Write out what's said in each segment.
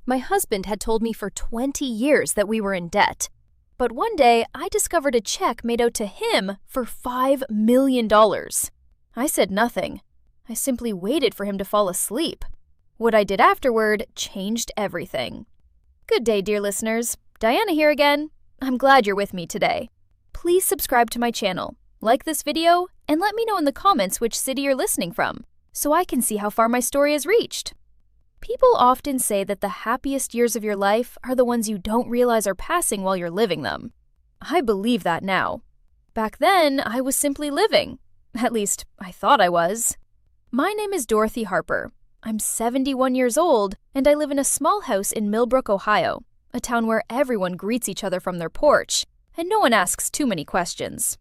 My husband had told me for 20 years that we were in debt. But one day, I discovered a check made out to him for $5 million. I said nothing. I simply waited for him to fall asleep. What I did afterward changed everything. Good day, dear listeners. Diana here again. I'm glad you're with me today. Please subscribe to my channel, like this video, and let me know in the comments which city you're listening from, so I can see how far my story has reached. People often say that the happiest years of your life are the ones you don't realize are passing while you're living them. I believe that now. Back then, I was simply living. At least, I thought I was. My name is Dorothy Harper. I'm 71 years old, and I live in a small house in Millbrook, Ohio, a town where everyone greets each other from their porch, and no one asks too many questions.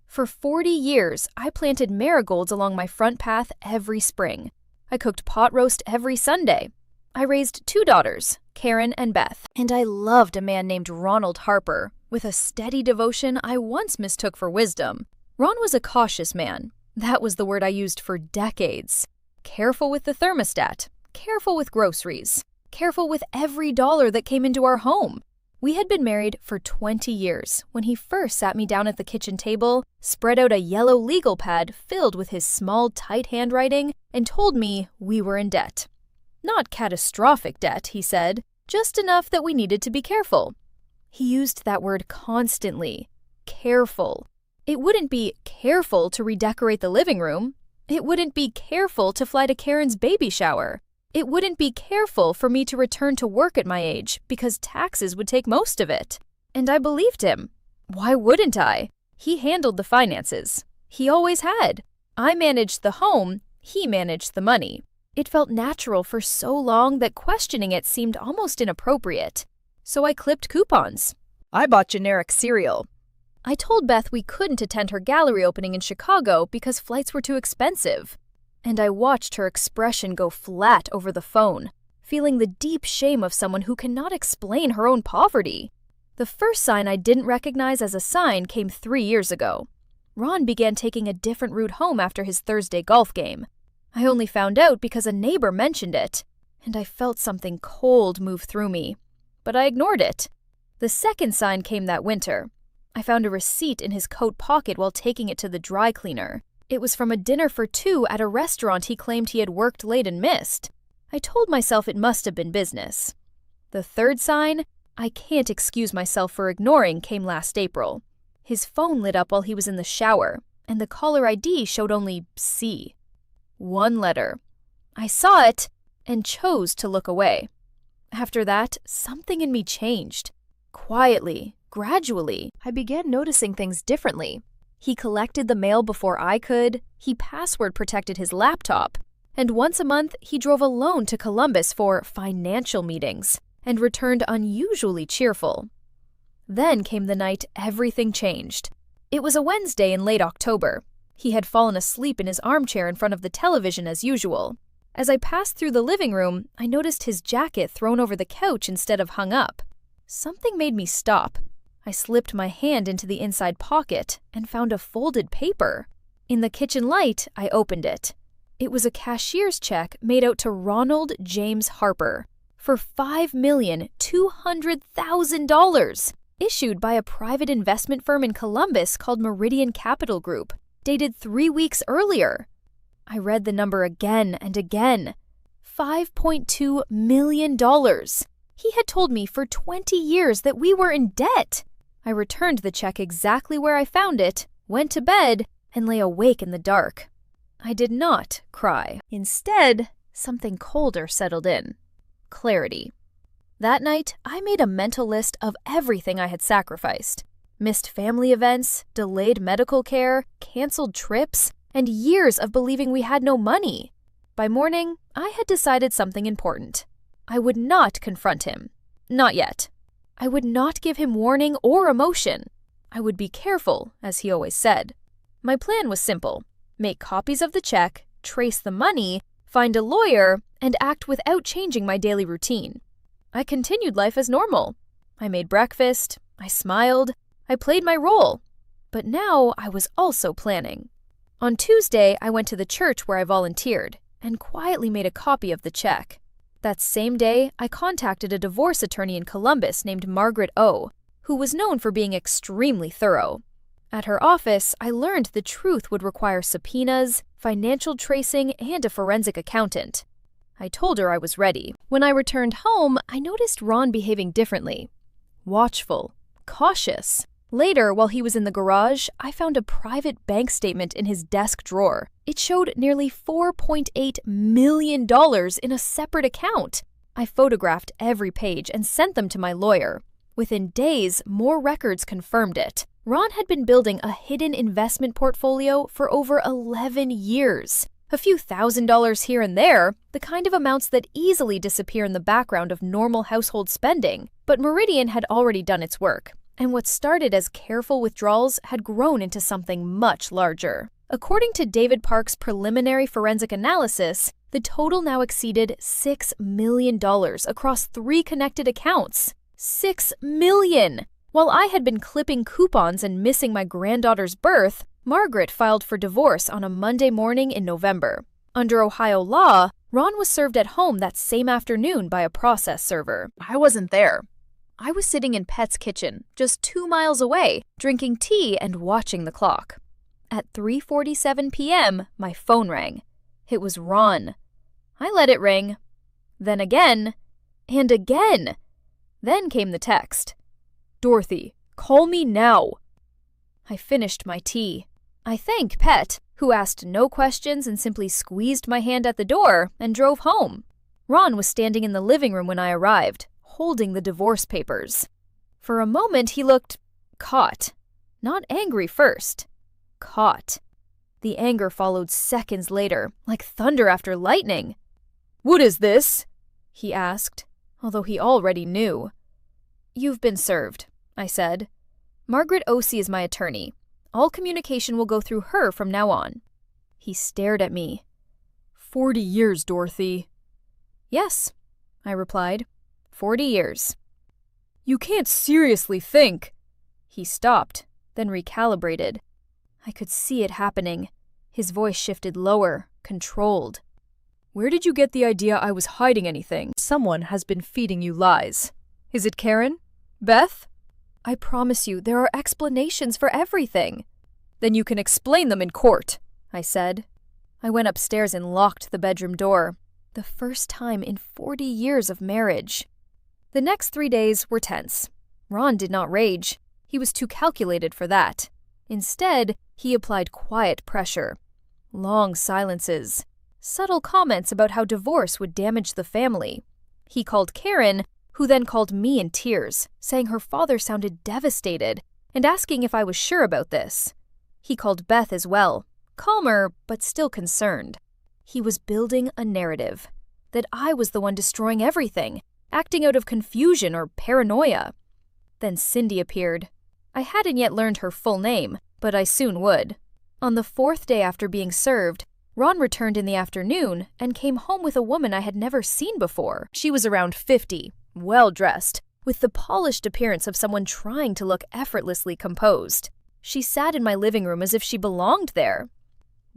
For 40 years, I planted marigolds along my front path every spring. I cooked pot roast every Sunday. I raised 2 daughters, Karen and Beth, and I loved a man named Ronald Harper, with a steady devotion I once mistook for wisdom. Ron was a cautious man. That was the word I used for decades. Careful with the thermostat, careful with groceries, careful with every dollar that came into our home. We had been married for 20 years when he first sat me down at the kitchen table, spread out a yellow legal pad filled with his small, tight handwriting, and told me we were in debt. Not catastrophic debt, he said, just enough that we needed to be careful. He used that word constantly. Careful. It wouldn't be careful to redecorate the living room. It wouldn't be careful to fly to Karen's baby shower. It wouldn't be careful for me to return to work at my age because taxes would take most of it. And I believed him. Why wouldn't I? He handled the finances. He always had. I managed the home. He managed the money. It felt natural for so long that questioning it seemed almost inappropriate. So I clipped coupons. I bought generic cereal. I told Beth we couldn't attend her gallery opening in Chicago because flights were too expensive. And I watched her expression go flat over the phone, feeling the deep shame of someone who cannot explain her own poverty. The first sign I didn't recognize as a sign came 3 years ago. Ron began taking a different route home after his Thursday golf game. I only found out because a neighbor mentioned it, and I felt something cold move through me. But I ignored it. The second sign came that winter. I found a receipt in his coat pocket while taking it to the dry cleaner. It was from a dinner for 2 at a restaurant he claimed he had worked late and missed. I told myself it must have been business. The third sign, I can't excuse myself for ignoring, came last April. His phone lit up while he was in the shower, and the caller ID showed only C. 1 letter. I saw it and chose to look away. After that, something in me changed. Quietly, gradually, I began noticing things differently. He collected the mail before I could, he password protected his laptop, and once a month he drove alone to Columbus for financial meetings and returned unusually cheerful. Then came the night everything changed. It was a Wednesday in late October. He had fallen asleep in his armchair in front of the television as usual. As I passed through the living room, I noticed his jacket thrown over the couch instead of hung up. Something made me stop. I slipped my hand into the inside pocket and found a folded paper. In the kitchen light, I opened it. It was a cashier's check made out to Ronald James Harper for $5,200,000, issued by a private investment firm in Columbus called Meridian Capital Group, dated 3 weeks earlier. I read the number again and again. $5.2 million. He had told me for 20 years that we were in debt. I returned the check exactly where I found it, went to bed, and lay awake in the dark. I did not cry. Instead, something colder settled in. Clarity. That night, I made a mental list of everything I had sacrificed. Missed family events, delayed medical care, canceled trips, and years of believing we had no money. By morning, I had decided something important. I would not confront him. Not yet. I would not give him warning or emotion. I would be careful, as he always said. My plan was simple. Make copies of the check, trace the money, find a lawyer, and act without changing my daily routine. I continued life as normal. I made breakfast, I smiled, I played my role. But now I was also planning. On Tuesday, I went to the church where I volunteered and quietly made a copy of the check. That same day, I contacted a divorce attorney in Columbus named Margaret O., who was known for being extremely thorough. At her office, I learned the truth would require subpoenas, financial tracing, and a forensic accountant. I told her I was ready. When I returned home, I noticed Ron behaving differently. Watchful, cautious. Later, while he was in the garage, I found a private bank statement in his desk drawer. It showed nearly $4.8 million in a separate account. I photographed every page and sent them to my lawyer. Within days, more records confirmed it. Ron had been building a hidden investment portfolio for over 11 years. A few $1,000s here and there, the kind of amounts that easily disappear in the background of normal household spending. But Meridian had already done its work, and what started as careful withdrawals had grown into something much larger. According to David Park's preliminary forensic analysis, the total now exceeded $6 million across 3 connected accounts. $6 million! While I had been clipping coupons and missing my granddaughter's birth, Margaret filed for divorce on a Monday morning in November. Under Ohio law, Ron was served at home that same afternoon by a process server. I wasn't there. I was sitting in Pet's kitchen, just 2 miles away, drinking tea and watching the clock. At 3:47 p.m., my phone rang. It was Ron. I let it ring. Then again, and again. Then came the text. "Dorothy, call me now." I finished my tea. I thanked Pet, who asked no questions and simply squeezed my hand at the door and drove home. Ron was standing in the living room when I arrived, holding the divorce papers. For a moment he looked caught. Not angry first. Caught. The anger followed seconds later, like thunder after lightning. "What is this?" he asked, although he already knew. "You've been served," I said. "Margaret O.C. is my attorney. All communication will go through her from now on." He stared at me. 40 years, Dorothy." "Yes," I replied. 40 years. "You can't seriously think." He stopped, then recalibrated. I could see it happening. His voice shifted lower, controlled. "Where did you get the idea I was hiding anything? Someone has been feeding you lies. Is it Karen? Beth?" "I promise you, there are explanations for everything." "Then you can explain them in court," I said. I went upstairs and locked the bedroom door. The first time in 40 years of marriage. The next 3 days were tense. Ron did not rage. He was too calculated for that. Instead, he applied quiet pressure. Long silences. Subtle comments about how divorce would damage the family. He called Karen, who then called me in tears, saying her father sounded devastated and asking if I was sure about this. He called Beth as well, calmer but still concerned. He was building a narrative that I was the one destroying everything, acting out of confusion or paranoia. Then Cindy appeared. I hadn't yet learned her full name, but I soon would. On the 4th day after being served, Ron returned in the afternoon and came home with a woman I had never seen before. She was around 50, well-dressed, with the polished appearance of someone trying to look effortlessly composed. She sat in my living room as if she belonged there.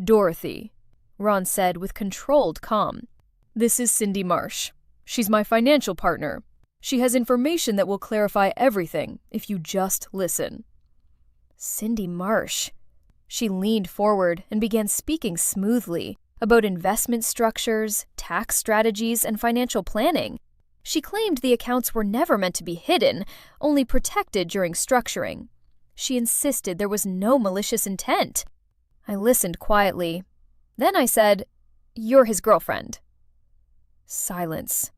"Dorothy," Ron said with controlled calm. "This is Cindy Marsh. She's my financial partner. She has information that will clarify everything if you just listen." Cindy Marsh. She leaned forward and began speaking smoothly about investment structures, tax strategies, and financial planning. She claimed the accounts were never meant to be hidden, only protected during structuring. She insisted there was no malicious intent. I listened quietly. Then I said, "You're his girlfriend." Silence.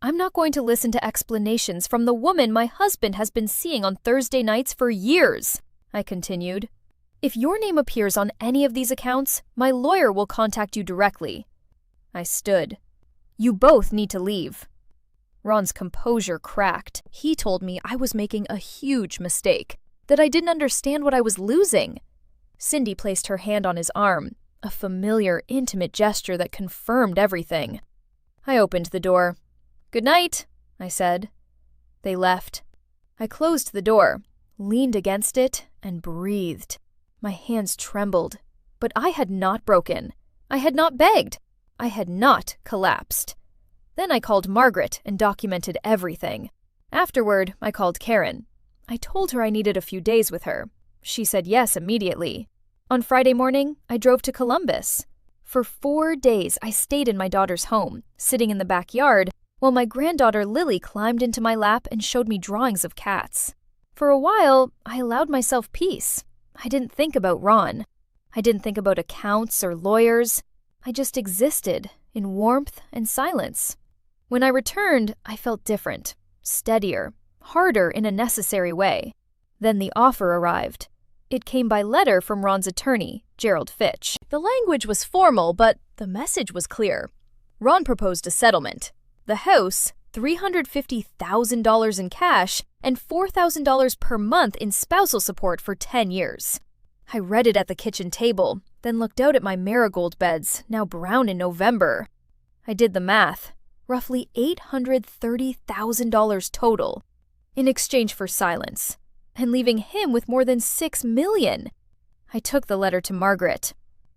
"I'm not going to listen to explanations from the woman my husband has been seeing on Thursday nights for years," I continued. "If your name appears on any of these accounts, my lawyer will contact you directly." I stood. "You both need to leave." Ron's composure cracked. He told me I was making a huge mistake, that I didn't understand what I was losing. Cindy placed her hand on his arm, a familiar, intimate gesture that confirmed everything. I opened the door. "Good night," I said. They left. I closed the door, leaned against it, and breathed. My hands trembled, but I had not broken. I had not begged. I had not collapsed. Then I called Margaret and documented everything. Afterward, I called Karen. I told her I needed a few days with her. She said yes immediately. On Friday morning, I drove to Columbus. For 4 days, I stayed in my daughter's home, sitting in the backyard, while my granddaughter Lily climbed into my lap and showed me drawings of cats. For a while, I allowed myself peace. I didn't think about Ron. I didn't think about accounts or lawyers. I just existed in warmth and silence. When I returned, I felt different, steadier, harder in a necessary way. Then the offer arrived. It came by letter from Ron's attorney, Gerald Fitch. The language was formal, but the message was clear. Ron proposed a settlement. The house, $350,000 in cash, and $4,000 per month in spousal support for 10 years. I read it at the kitchen table, then looked out at my marigold beds, now brown in November. I did the math. Roughly $830,000 total, in exchange for silence, and leaving him with more than $6 million. I took the letter to Margaret.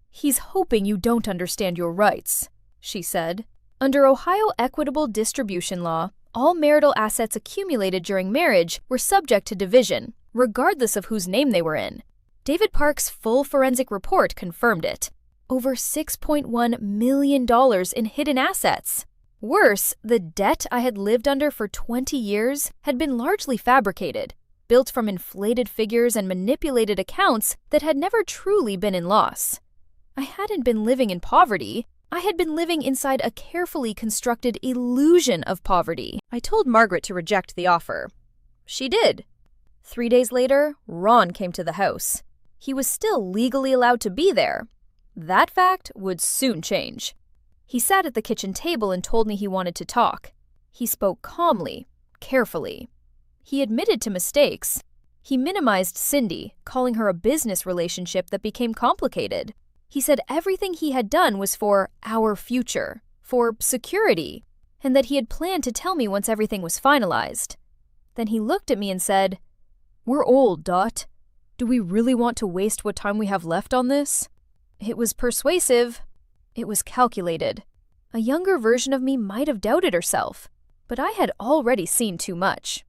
"He's hoping you don't understand your rights," she said. Under Ohio equitable distribution law, all marital assets accumulated during marriage were subject to division, regardless of whose name they were in. David Park's full forensic report confirmed it. Over $6.1 million in hidden assets. Worse, the debt I had lived under for 20 years had been largely fabricated, built from inflated figures and manipulated accounts that had never truly been in loss. I hadn't been living in poverty. I had been living inside a carefully constructed illusion of poverty. I told Margaret to reject the offer. She did. 3 days later, Ron came to the house. He was still legally allowed to be there. That fact would soon change. He sat at the kitchen table and told me he wanted to talk. He spoke calmly, carefully. He admitted to mistakes. He minimized Cindy, calling her a business relationship that became complicated. He said everything he had done was for our future, for security, and that he had planned to tell me once everything was finalized. Then he looked at me and said, "We're old, Dot. Do we really want to waste what time we have left on this?" It was persuasive. It was calculated. A younger version of me might have doubted herself, but I had already seen too much.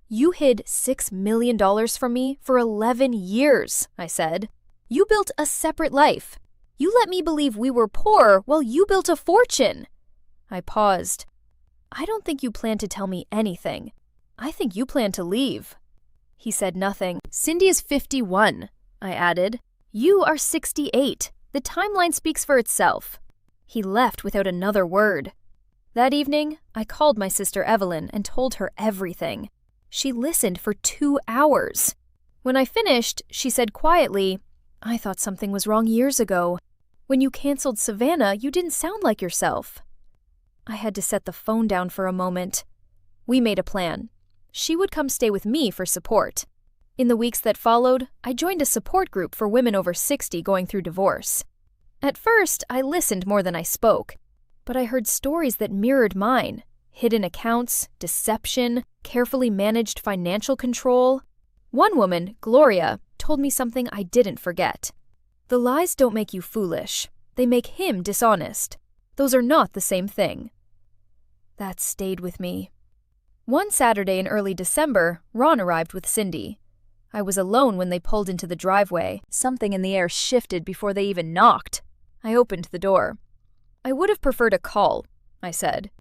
"You hid $6 million from me for 11 years, I said. "You built a separate life. You let me believe we were poor while you built a fortune." I paused. "I don't think you plan to tell me anything. I think you plan to leave." He said nothing. "Cindy is 51, I added. "You are 68. The timeline speaks for itself." He left without another word. That evening, I called my sister Evelyn and told her everything. She listened for 2 hours. When I finished, she said quietly, "I thought something was wrong years ago. When you canceled Savannah, you didn't sound like yourself." I had to set the phone down for a moment. We made a plan. She would come stay with me for support. In the weeks that followed, I joined a support group for women over 60 going through divorce. At first, I listened more than I spoke, but I heard stories that mirrored mine. Hidden accounts, deception, carefully managed financial control. One woman, Gloria, told me something I didn't forget. "The lies don't make you foolish. They make him dishonest. Those are not the same thing." That stayed with me. One Saturday in early December, Ron arrived with Cindy. I was alone when they pulled into the driveway. Something in the air shifted before they even knocked. I opened the door. "I would have preferred a call," I said.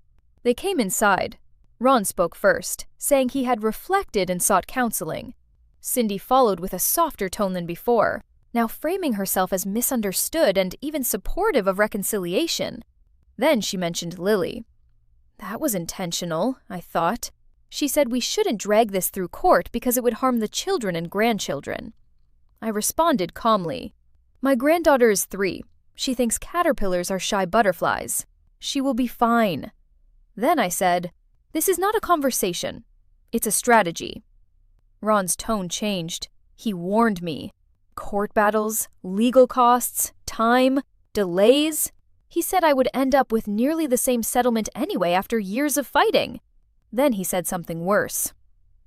They came inside. Ron spoke first, saying he had reflected and sought counseling. Cindy followed with a softer tone than before, now framing herself as misunderstood and even supportive of reconciliation. Then she mentioned Lily. That was intentional, I thought. She said we shouldn't drag this through court because it would harm the children and grandchildren. I responded calmly. "My granddaughter is 3. She thinks caterpillars are shy butterflies. She will be fine." Then I said, "This is not a conversation. It's a strategy." Ron's tone changed. He warned me. Court battles, legal costs, time, delays. He said I would end up with nearly the same settlement anyway after years of fighting. Then he said something worse.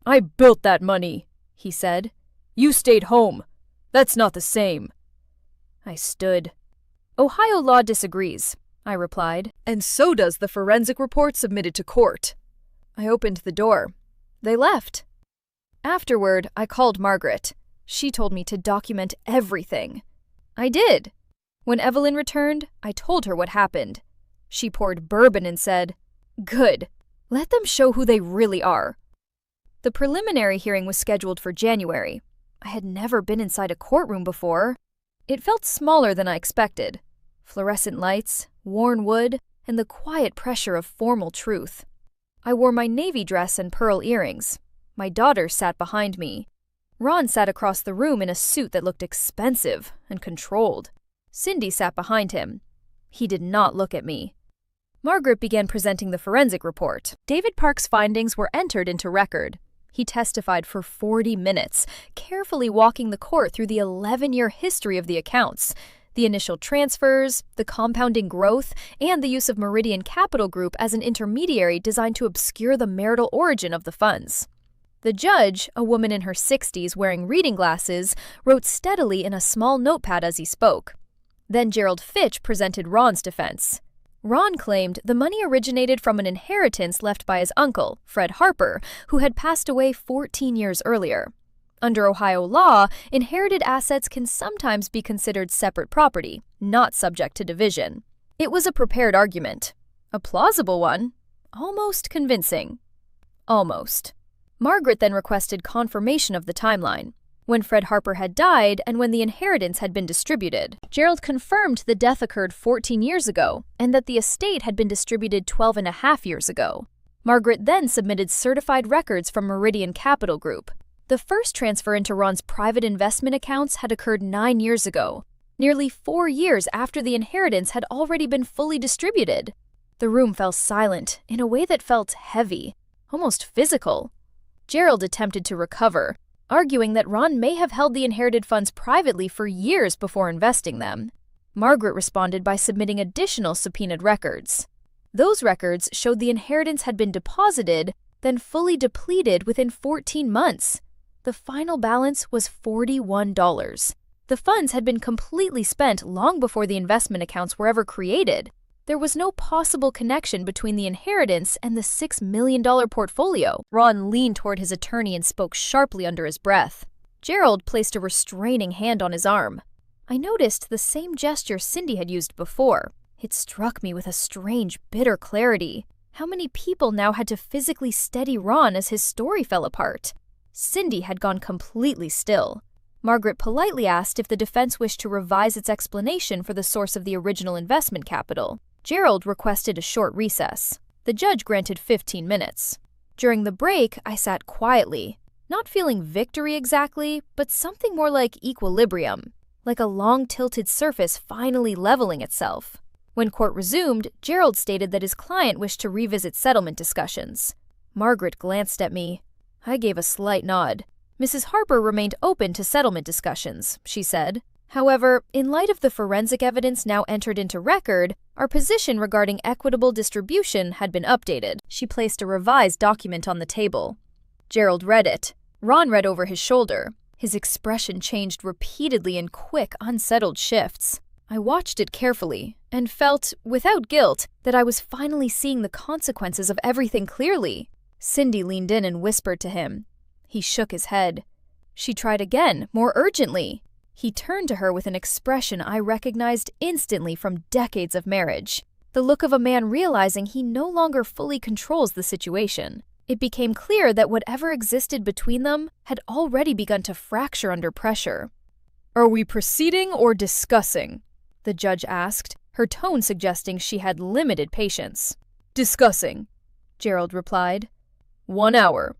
"I built that money," he said. "You stayed home. That's not the same." I stood. "Ohio law disagrees," I replied. "And so does the forensic report submitted to court." I opened the door. They left. Afterward, I called Margaret. She told me to document everything. I did. When Evelyn returned, I told her what happened. She poured bourbon and said, "Good. Let them show who they really are." The preliminary hearing was scheduled for January. I had never been inside a courtroom before. It felt smaller than I expected. Fluorescent lights, worn wood, and the quiet pressure of formal truth. I wore my navy dress and pearl earrings. My daughter sat behind me. Ron sat across the room in a suit that looked expensive and controlled. Cindy sat behind him. He did not look at me. Margaret began presenting the forensic report. David Park's findings were entered into record. He testified for 40 minutes, carefully walking the court through the 11-year history of the accounts, the initial transfers, the compounding growth, and the use of Meridian Capital Group as an intermediary designed to obscure the marital origin of the funds. The judge, a woman in her 60s wearing reading glasses, wrote steadily in a small notepad as he spoke. Then Gerald Fitch presented Ron's defense. Ron claimed the money originated from an inheritance left by his uncle, Fred Harper, who had passed away 14 years earlier. Under Ohio law, inherited assets can sometimes be considered separate property, not subject to division. It was a prepared argument. A plausible one. Almost convincing. Almost. Margaret then requested confirmation of the timeline, when Fred Harper had died and when the inheritance had been distributed. Gerald confirmed the death occurred 14 years ago and that the estate had been distributed 12.5 years ago. Margaret then submitted certified records from Meridian Capital Group. The first transfer into Ron's private investment accounts had occurred 9 years ago, nearly 4 years after the inheritance had already been fully distributed. The room fell silent in a way that felt heavy, almost physical. Gerald attempted to recover, arguing that Ron may have held the inherited funds privately for years before investing them. Margaret responded by submitting additional subpoenaed records. Those records showed the inheritance had been deposited, then fully depleted within 14 months. The final balance was $41. The funds had been completely spent long before the investment accounts were ever created. There was no possible connection between the inheritance and the $6 million portfolio. Ron leaned toward his attorney and spoke sharply under his breath. Gerald placed a restraining hand on his arm. I noticed the same gesture Cindy had used before. It struck me with a strange, bitter clarity. How many people now had to physically steady Ron as his story fell apart? Cindy had gone completely still. Margaret politely asked if the defense wished to revise its explanation for the source of the original investment capital. Gerald requested a short recess. The judge granted 15 minutes. During the break, I sat quietly, not feeling victory exactly, but something more like equilibrium, like a long tilted surface finally leveling itself. When court resumed, Gerald stated that his client wished to revisit settlement discussions. Margaret glanced at me. I gave a slight nod. Mrs. Harper remained open to settlement discussions, she said. However, in light of the forensic evidence now entered into record, our position regarding equitable distribution had been updated. She placed a revised document on the table. Gerald read it. Ron read over his shoulder. His expression changed repeatedly in quick, unsettled shifts. I watched it carefully and felt, without guilt, that I was finally seeing the consequences of everything clearly. Cindy leaned in and whispered to him. He shook his head. She tried again, more urgently. He turned to her with an expression I recognized instantly from decades of marriage. The look of a man realizing he no longer fully controls the situation. It became clear that whatever existed between them had already begun to fracture under pressure. "Are we proceeding or discussing?" the judge asked, her tone suggesting she had limited patience. "Discussing," Gerald replied. 1 hour.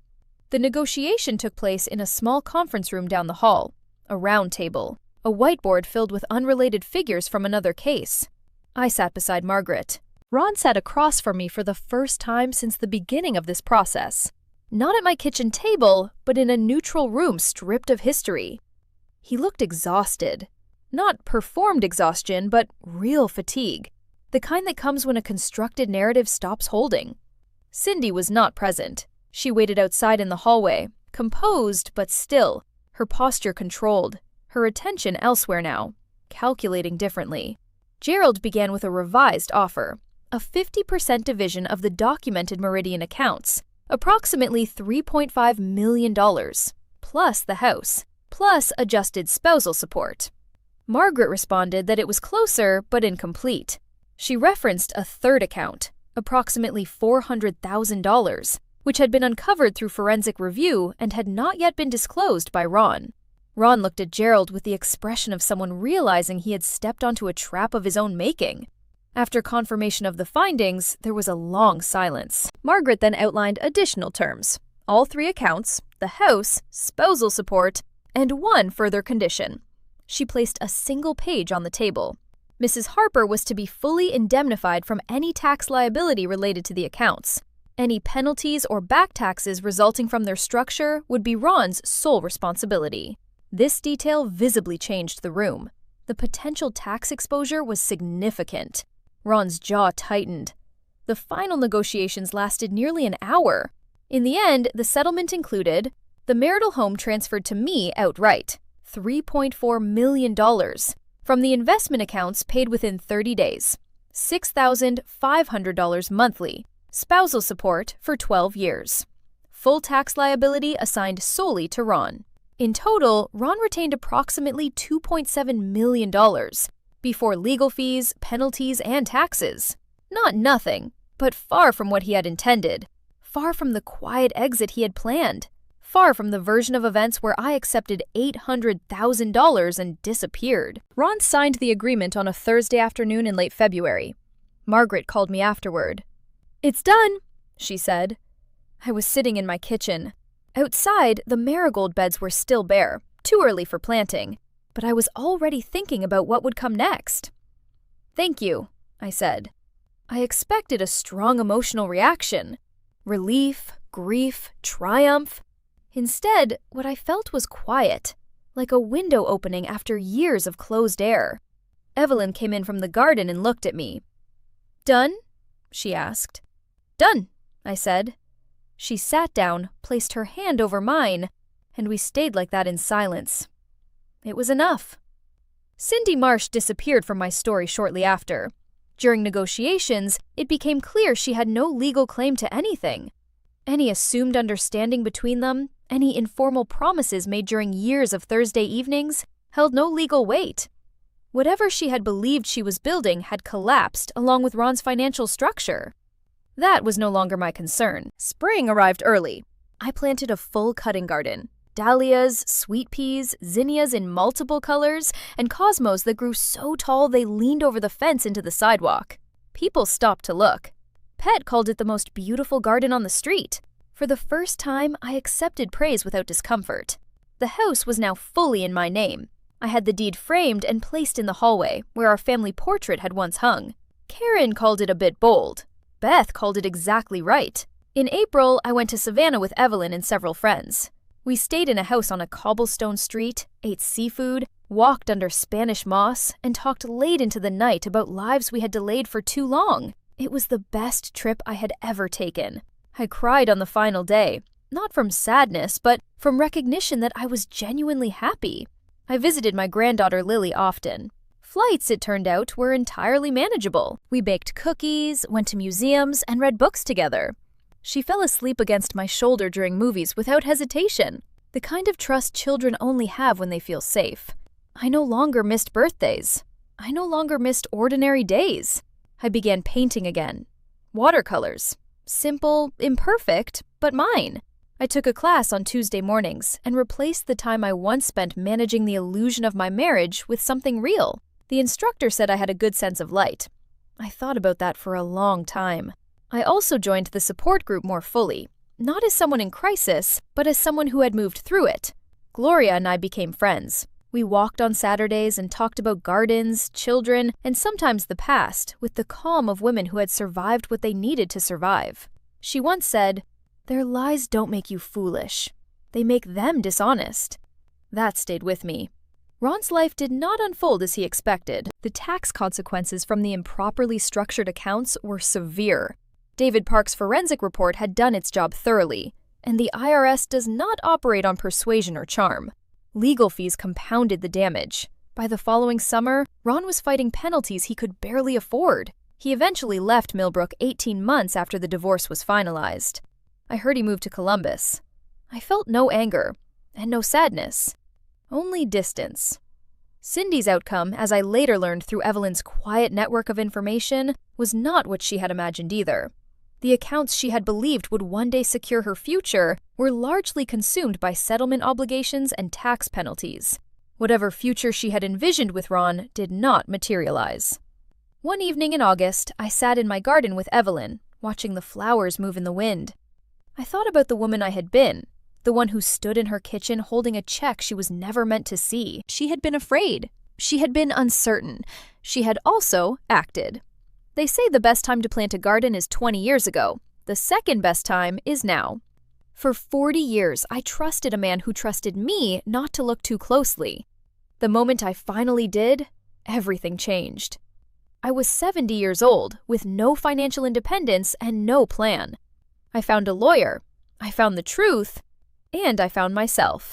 The negotiation took place in a small conference room down the hall. A round table, a whiteboard filled with unrelated figures from another case. I sat beside Margaret. Ron sat across from me for the first time since the beginning of this process. Not at my kitchen table, but in a neutral room stripped of history. He looked exhausted. Not performed exhaustion, but real fatigue. The kind that comes when a constructed narrative stops holding. Cindy was not present. She waited outside in the hallway, composed but still, her posture controlled, her attention elsewhere now, calculating differently. Gerald began with a revised offer, a 50% division of the documented Meridian accounts, approximately $3.5 million, plus the house, plus adjusted spousal support. Margaret responded that it was closer but incomplete. She referenced a third account, approximately $400,000, which had been uncovered through forensic review and had not yet been disclosed by Ron. Ron looked at Gerald with the expression of someone realizing he had stepped onto a trap of his own making. After confirmation of the findings, there was a long silence. Margaret then outlined additional terms: all 3 accounts, the house, spousal support, and one further condition. She placed a single page on the table. Mrs. Harper was to be fully indemnified from any tax liability related to the accounts. Any penalties or back taxes resulting from their structure would be Ron's sole responsibility. This detail visibly changed the room. The potential tax exposure was significant. Ron's jaw tightened. The final negotiations lasted nearly an hour. In the end, the settlement included the marital home transferred to me outright, $3.4 million, from the investment accounts paid within 30 days, $6,500 monthly, spousal support for 12 years, full tax liability assigned solely to Ron. In total, Ron retained approximately $2.7 million before legal fees, penalties, and taxes. Not nothing, but far from what he had intended, far from the quiet exit he had planned, far from the version of events where I accepted $800,000 and disappeared. Ron signed the agreement on a Thursday afternoon in late February. Margaret called me afterward. "It's done," she said. I was sitting in my kitchen. Outside, the marigold beds were still bare, too early for planting, but I was already thinking about what would come next. "Thank you," I said. I expected a strong emotional reaction. Relief, grief, triumph. Instead, what I felt was quiet, like a window opening after years of closed air. Evelyn came in from the garden and looked at me. "Done?" she asked. "Done," I said. She sat down, placed her hand over mine, and we stayed like that in silence. It was enough. Cindy Marsh disappeared from my story shortly after. During negotiations, it became clear she had no legal claim to anything. Any assumed understanding between them, any informal promises made during years of Thursday evenings, held no legal weight. Whatever she had believed she was building had collapsed along with Ron's financial structure. That was no longer my concern. Spring arrived early. I planted a full cutting garden. Dahlias, sweet peas, zinnias in multiple colors, and cosmos that grew so tall they leaned over the fence into the sidewalk. People stopped to look. Pet called it the most beautiful garden on the street. For the first time, I accepted praise without discomfort. The house was now fully in my name. I had the deed framed and placed in the hallway, where our family portrait had once hung. Karen called it a bit bold. Beth called it exactly right. In April, I went to Savannah with Evelyn and several friends. We stayed in a house on a cobblestone street, ate seafood, walked under Spanish moss, and talked late into the night about lives we had delayed for too long. It was the best trip I had ever taken. I cried on the final day, not from sadness, but from recognition that I was genuinely happy. I visited my granddaughter Lily often. Flights, it turned out, were entirely manageable. We baked cookies, went to museums, and read books together. She fell asleep against my shoulder during movies without hesitation, the kind of trust children only have when they feel safe. I no longer missed birthdays. I no longer missed ordinary days. I began painting again. Watercolors. Simple, imperfect, but mine. I took a class on Tuesday mornings and replaced the time I once spent managing the illusion of my marriage with something real. The instructor said I had a good sense of light. I thought about that for a long time. I also joined the support group more fully, not as someone in crisis, but as someone who had moved through it. Gloria and I became friends. We walked on Saturdays and talked about gardens, children, and sometimes the past, with the calm of women who had survived what they needed to survive. She once said, "Their lies don't make you foolish. They make them dishonest." That stayed with me. Ron's life did not unfold as he expected. The tax consequences from the improperly structured accounts were severe. David Park's forensic report had done its job thoroughly, and the IRS does not operate on persuasion or charm. Legal fees compounded the damage. By the following summer, Ron was fighting penalties he could barely afford. He eventually left Millbrook 18 months after the divorce was finalized. I heard he moved to Columbus. I felt no anger and no sadness, only distance. Cindy's outcome, as I later learned through Evelyn's quiet network of information, was not what she had imagined either. The accounts she had believed would one day secure her future were largely consumed by settlement obligations and tax penalties. Whatever future she had envisioned with Ron did not materialize. One evening in August, I sat in my garden with Evelyn, watching the flowers move in the wind. I thought about the woman I had been, the one who stood in her kitchen holding a check she was never meant to see. She had been afraid. She had been uncertain. She had also acted. They say the best time to plant a garden is 20 years ago. The second best time is now. For 40 years, I trusted a man who trusted me not to look too closely. The moment I finally did, everything changed. I was 70 years old, with no financial independence and no plan. I found a lawyer. I found the truth. And I found myself.